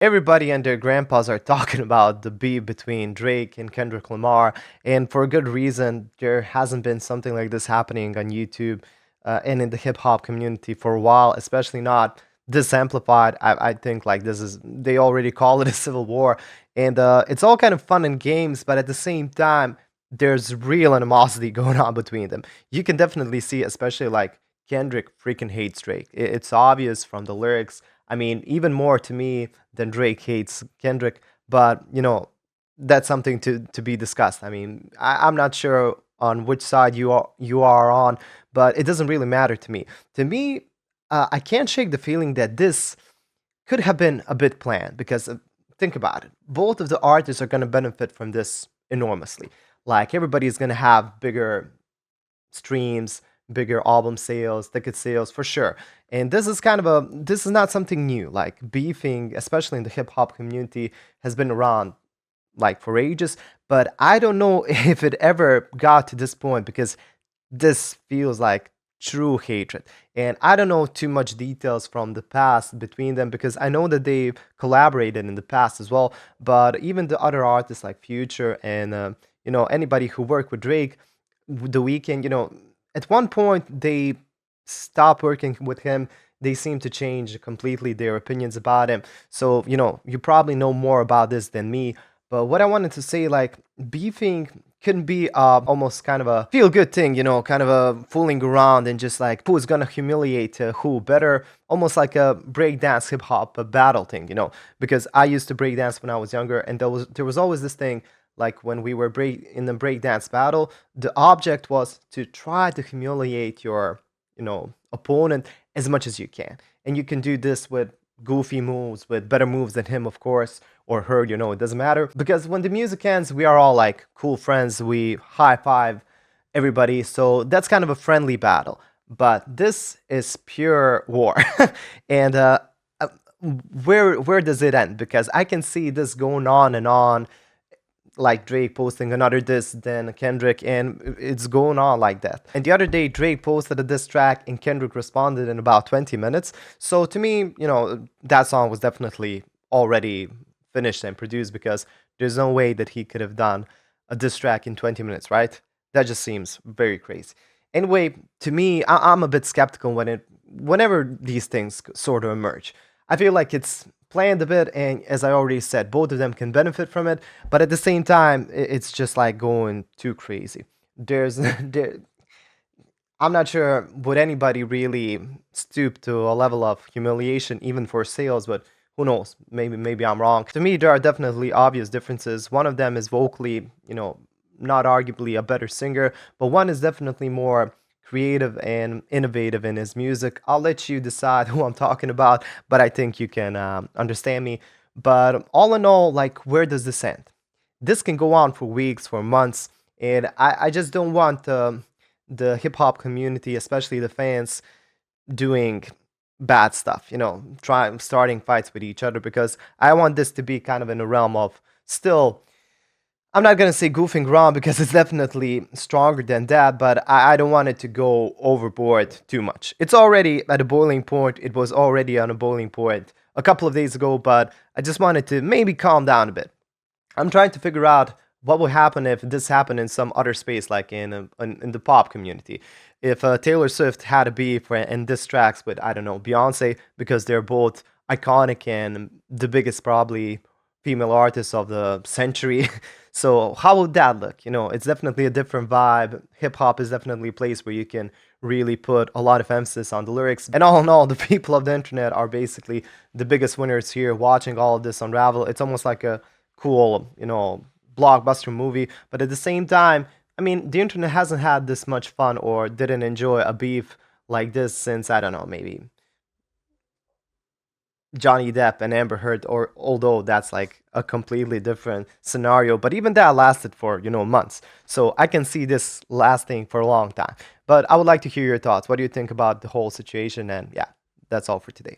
Everybody and their grandpas are talking about the beef between Drake and Kendrick Lamar, and for a good reason. There hasn't been something like this happening on YouTube and in the hip hop community for a while, especially not this amplified. I think like this is they already call it a civil war, and it's all kind of fun and games, but at the same time, there's real animosity going on between them. You can definitely see, especially like Kendrick freaking hates Drake. It's obvious from the lyrics. I mean, even more to me than Drake hates Kendrick, but that's something to be discussed. I mean, I'm not sure on which side you are on, but it doesn't really matter to me. To me, I can't shake the feeling that this could have been a bit planned because think about it. Both of the artists are going to benefit from this enormously. Like everybody is going to have bigger streams, bigger album sales, ticket sales for sure. And this is not something new. Like beefing, especially in the hip hop community, has been around like for ages. But I don't know if it ever got to this point because this feels like true hatred. And I don't know too much details from the past between them because I know that they collaborated in the past as well. But even the other artists like Future and anybody who worked with Drake, the weekend, at one point they stopped working with him. They seem to change completely their opinions about him. So, you probably know more about this than me. But what I wanted to say, like, beefing can be almost kind of a feel good thing, kind of a fooling around and just like who's gonna humiliate who better, almost like a breakdance hip hop battle thing, because I used to breakdance when I was younger, and there was always this thing like when we were in the breakdance battle, the object was to try to humiliate your, opponent as much as you can. And you can do this with goofy moves, with better moves than him, of course, or her, it doesn't matter. Because when the music ends, we are all like cool friends. We high five everybody. So that's kind of a friendly battle. But this is pure war. And uh, where does it end? Because I can see this going on and on, like Drake posting another diss than Kendrick, and it's going on like that. And the other day, Drake posted a diss track, and Kendrick responded in about 20 minutes. So to me, that song was definitely already finished and produced because there's no way that he could have done a diss track in 20 minutes, right? That just seems very crazy. Anyway, to me, I'm a bit skeptical whenever these things sort of emerge. I feel like it's planned a bit, and as I already said, both of them can benefit from it, but at the same time, it's just like going too crazy. I'm not sure would anybody really stoop to a level of humiliation even for sales, but who knows? Maybe I'm wrong. To me, there are definitely obvious differences. One of them is vocally, not arguably a better singer, but one is definitely more creative and innovative in his music. I'll let you decide who I'm talking about, but I think you can understand me. But all in all, like, where does this end? This can go on for weeks, for months, and I just don't want the hip hop community, especially the fans, doing bad stuff, starting fights with each other because I want this to be kind of in a realm of still. I'm not gonna say goofing around because it's definitely stronger than that, but I don't want it to go overboard too much. It's already at a boiling point. It was already on a boiling point a couple of days ago, but I just wanted to maybe calm down a bit. I'm trying to figure out what would happen if this happened in some other space, like in the pop community. If Taylor Swift had a beef and diss tracks with, I don't know, Beyonce, because they're both iconic and the biggest probably female artists of the century. So how would that look? It's definitely a different vibe. Hip hop is definitely a place where you can really put a lot of emphasis on the lyrics. And all in all, the people of the internet are basically the biggest winners here watching all of this unravel. It's almost like a cool, blockbuster movie. But at the same time, I mean, the internet hasn't had this much fun or didn't enjoy a beef like this since, I don't know, maybe Johnny Depp and Amber Heard, or although that's like a completely different scenario, but even that lasted for, months. So I can see this lasting for a long time. But I would like to hear your thoughts. What do you think about the whole situation? And yeah, that's all for today.